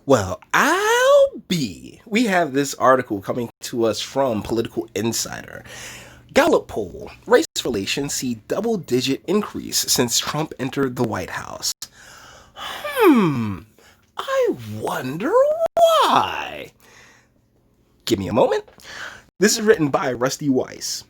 Well, I'll be. We have this article coming to us from Political Insider. Gallup poll: race relations see double-digit increase since Trump entered the White House. I wonder why. Give me a moment. This is written by Rusty Weiss.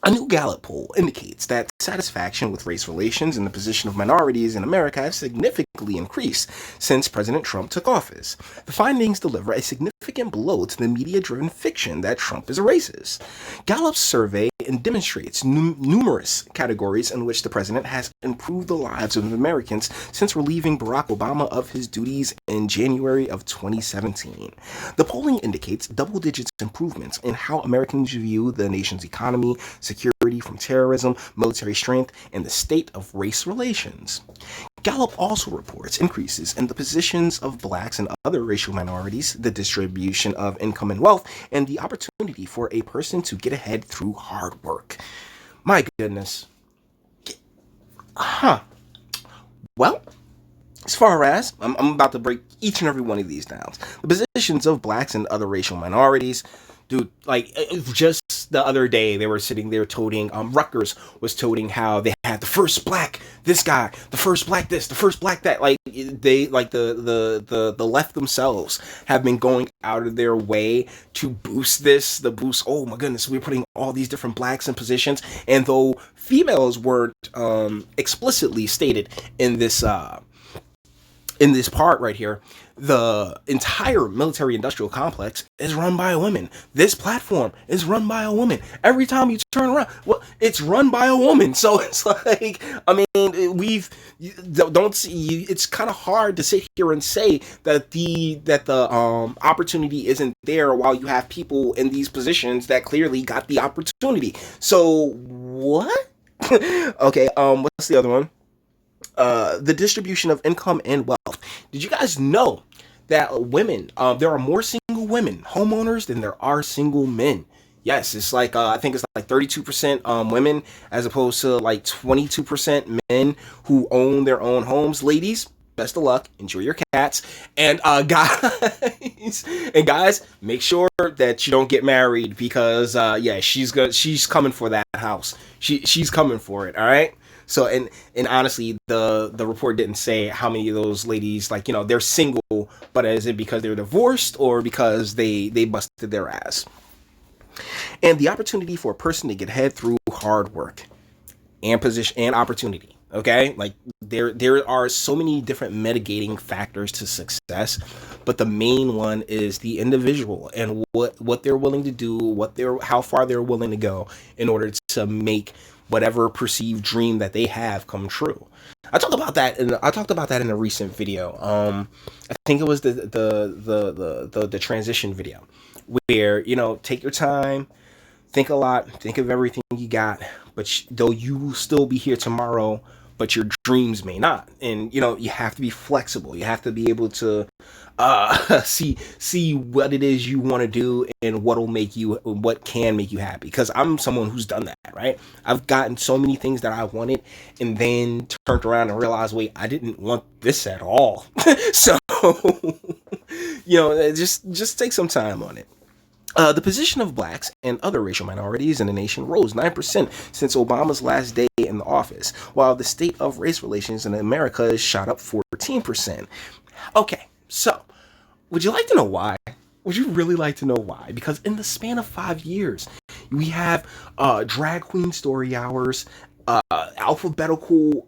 A new Gallup poll indicates that satisfaction with race relations and the position of minorities in America have significantly increased since President Trump took office. The findings deliver a significant blow to the media-driven fiction that Trump is a racist. Gallup's survey demonstrates numerous categories in which the president has improved the lives of Americans since relieving Barack Obama of his duties in January of 2017. The polling indicates double-digit improvements in how Americans view the nation's economy, security from terrorism, military strength, and the state of race relations. Gallup also reports increases in the positions of blacks and other racial minorities, the distribution of income and wealth, and the opportunity for a person to get ahead through hard work. My goodness. Well, as far as, I'm about to break each and every one of these down. The positions of blacks and other racial minorities, dude, like, just the other day, they were sitting there toting, Rutgers was toting how they had the first black this guy, the first black this, the first black that. Like, they, like, the left themselves have been going out of their way to boost this, oh my goodness, we're putting all these different blacks in positions. And though females weren't explicitly stated in this part right here, the entire military-industrial complex is run by a woman. This platform is run by a woman. Every time you turn around, well, it's run by a woman. So it's like, I mean, it's kind of hard to sit here and say that the opportunity isn't there while you have people in these positions that clearly got the opportunity. So what? Okay, what's the other one? The distribution of income and wealth. Did you guys know that women, there are more single women homeowners than there are single men? Yes, it's like, I think it's like 32% women as opposed to like 22% men who own their own homes. Ladies, best of luck. Enjoy your cats. And guys, make sure that you don't get married because she's coming for that house. She's coming for it, all right? So, and honestly, the report didn't say how many of those ladies, like, they're single, but is it because they're divorced or because they busted their ass? And the opportunity for a person to get ahead through hard work and position and opportunity. Okay, like there are so many different mitigating factors to success, but the main one is the individual and what they're willing to do, how far they're willing to go in order to make whatever perceived dream that they have come true. I talked about that in a recent video. I think it was the transition video where, take your time, think a lot, think of everything you got, but though you will still be here tomorrow, but your dreams may not. And, you have to be flexible. You have to be able to see what it is you want to do and what can make you happy. Because I'm someone who's done that, right? I've gotten so many things that I wanted and then turned around and realized, wait, I didn't want this at all. So, just take some time on it. The position of blacks and other racial minorities in the nation rose 9% since Obama's last day in the office, while the state of race relations in America is shot up 14%. Okay, so would you like to know why? Would you really like to know why? Because in the span of 5 years, we have drag queen story hours, alphabetical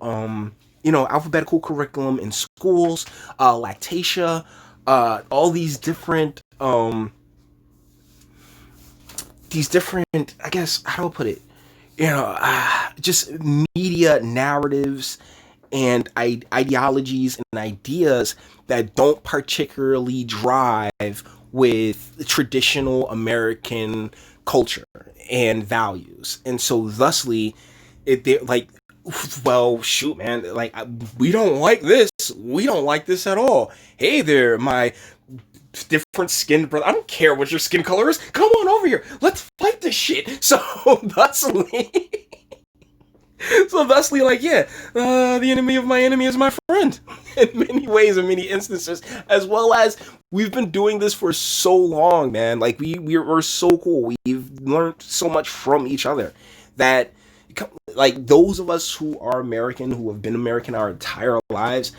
curriculum in schools, lactatia, all these different I guess, how do I put it? Just media narratives and ideologies and ideas that don't particularly drive with traditional American culture and values. And so thusly, they're like, well, shoot, man, like, we don't like this. We don't like this at all. Hey there, my different skinned brother. I don't care what your skin color is. Come on over here. Let's fight this shit. So, thusly, So thusly, like, yeah, the enemy of my enemy is my friend in many ways, in many instances, as well as we've been doing this for so long, man. Like we're so cool. We've learned so much from each other that, like, those of us who are American, who have been American our entire lives,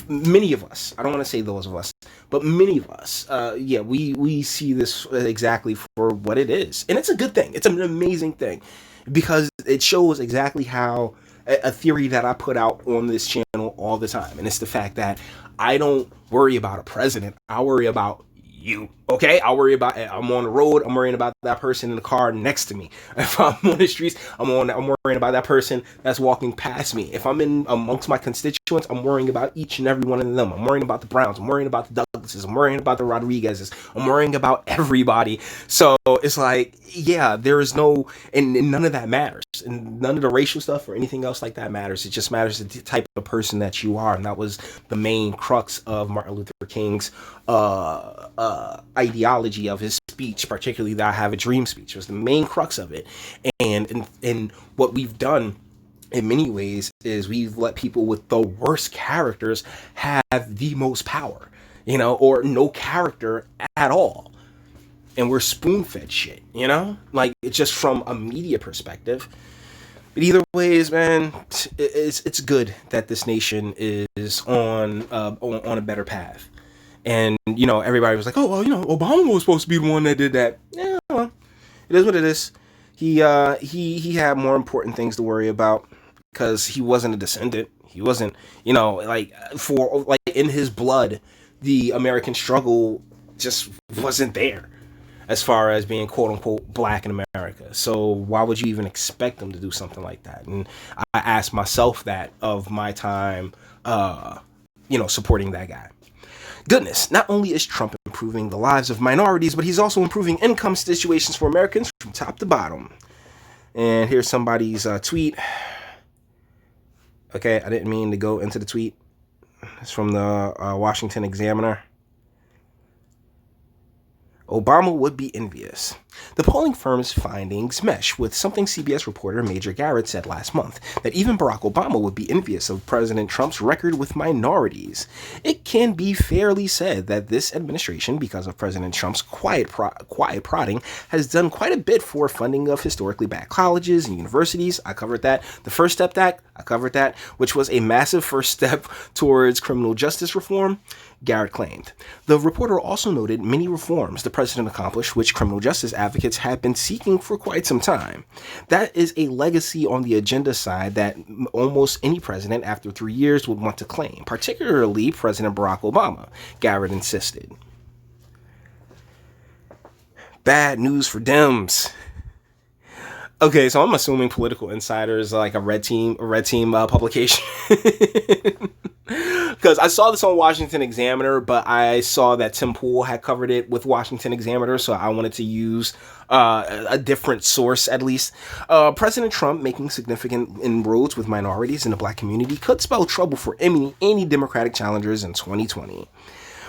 many of us, I don't want to say those of us, but many of us, yeah, we see this exactly for what it is, and it's a good thing. It's an amazing thing because it shows exactly how a theory that I put out on this channel all the time, and it's the fact that I don't worry about a president. I worry about you. Okay, I worry about. I'm on the road. I'm worrying about that person in the car next to me. If I'm on the streets, I'm worrying about that person that's walking past me. If I'm in amongst my constituents, I'm worrying about each and every one of them. I'm worrying about the Browns. I'm worrying about the Douglases. I'm worrying about the Rodriguezes. I'm worrying about everybody. So it's like, yeah, there is no, and none of that matters, and none of the racial stuff or anything else like that matters. It just matters the type of person that you are, and that was the main crux of Martin Luther King's ideology of his speech, particularly the "I Have a Dream" speech, was the main crux of it. And what we've done in many ways is we've let people with the worst characters have the most power, or no character at all. And we're spoon-fed shit, like, it's just from a media perspective. But either ways, man, it's good that this nation is on a better path. And, everybody was like, oh, well, Obama was supposed to be the one that did that. Yeah, well, it is what it is. He had more important things to worry about because he wasn't a descendant. He wasn't, like in his blood, the American struggle just wasn't there as far as being quote unquote black in America. So why would you even expect them to do something like that? And I asked myself that of my time, supporting that guy. Goodness, not only is Trump improving the lives of minorities, but he's also improving income situations for Americans from top to bottom. And here's somebody's tweet. Okay, I didn't mean to go into the tweet. It's from the Washington Examiner. Obama would be envious. The polling firm's findings mesh with something CBS reporter Major Garrett said last month, that even Barack Obama would be envious of President Trump's record with minorities. It can be fairly said that this administration, because of President Trump's quiet prodding, has done quite a bit for funding of historically black colleges and universities. I covered that. The First Step Act, I covered that, which was a massive first step towards criminal justice reform, Garrett claimed. The reporter also noted many reforms the president accomplished, which criminal justice advocates have been seeking for quite some time. That is a legacy on the agenda side that almost any president after 3 years would want to claim, particularly President Barack Obama, Garrett insisted. Bad news for Dems. Okay, so I'm assuming Political Insider is like a red team publication. Because I saw this on Washington Examiner, but I saw that Tim Pool had covered it with Washington Examiner, so I wanted to use a different source at least. President Trump making significant inroads with minorities in the black community could spell trouble for any Democratic challengers in 2020.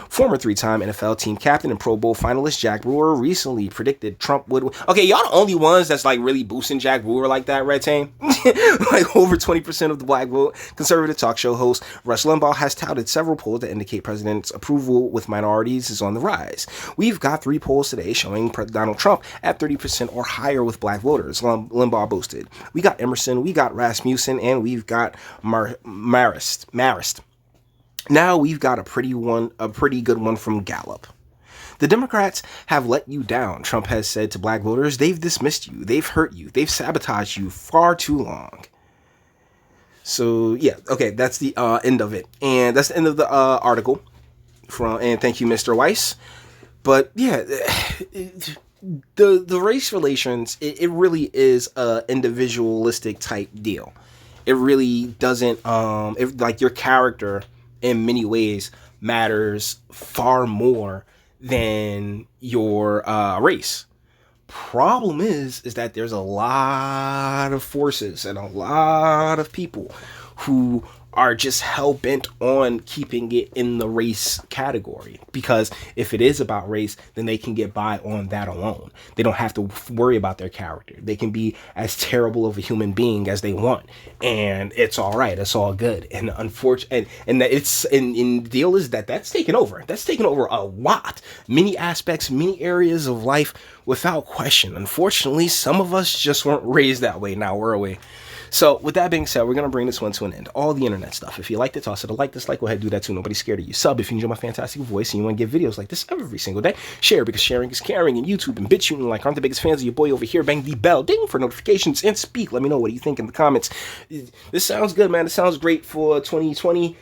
Former three-time NFL team captain and Pro Bowl finalist Jack Brewer recently predicted Trump would... Okay, y'all the only ones that's like really boosting Jack Brewer like that, Red Team? Like over 20% of the black vote. Conservative talk show host Rush Limbaugh has touted several polls that indicate president's approval with minorities is on the rise. We've got 3 polls today showing Donald Trump at 30% or higher with black voters, Limbaugh boasted. We got Emerson, we got Rasmussen, and we've got Marist. Now we've got a pretty good one from Gallup. The Democrats have let you down, Trump has said to black voters. They've dismissed you. They've hurt you. They've sabotaged you far too long. So, yeah, okay, that's the end of it. And that's the end of the article. And thank you, Mr. Weiss. But, yeah, the race relations, it really is a individualistic type deal. It really doesn't, like your character in many ways matters far more than your race. Problem is that there's a lot of forces and a lot of people who are just hell-bent on keeping it in the race category, because if it is about race, then they can get by on that alone. They don't have to worry about their character. They can be as terrible of a human being as they want, and it's all right. It's all good. And unfortunately, and that it's and the deal is that that's taken over a lot, many aspects, many areas of life, without question. Unfortunately, some of us just weren't raised that way. Now we're away. So with that being said, we're going to bring this one to an end. All the internet stuff. If you liked it, toss it a like, dislike, go ahead and do that too. Nobody's scared of you. Sub if you enjoy my fantastic voice and you want to get videos like this every single day. Share, because sharing is caring. And YouTube and BitChute and like aren't the biggest fans of your boy over here. Bang the bell, ding, for notifications, and speak. Let me know what you think in the comments. This sounds good, man. This sounds great for 2020.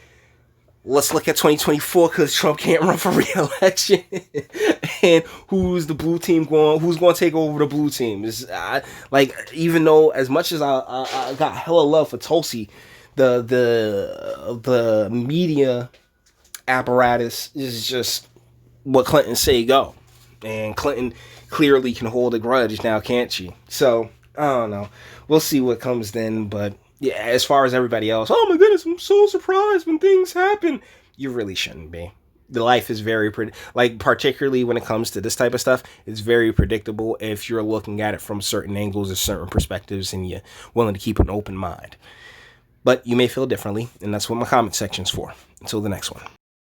Let's look at 2024, because Trump can't run for re-election. And who's the blue team going? Who's going to take over the blue team? Like, even though as much as I got hella love for Tulsi, the media apparatus is just what Clinton say go, and Clinton clearly can hold a grudge now, can't she? So I don't know. We'll see what comes then, but. Yeah, as far as everybody else, oh my goodness, I'm so surprised when things happen. You really shouldn't be. The life is very, particularly when it comes to this type of stuff, it's very predictable if you're looking at it from certain angles or certain perspectives and you're willing to keep an open mind. But you may feel differently, and that's what my comment section's for. Until the next one.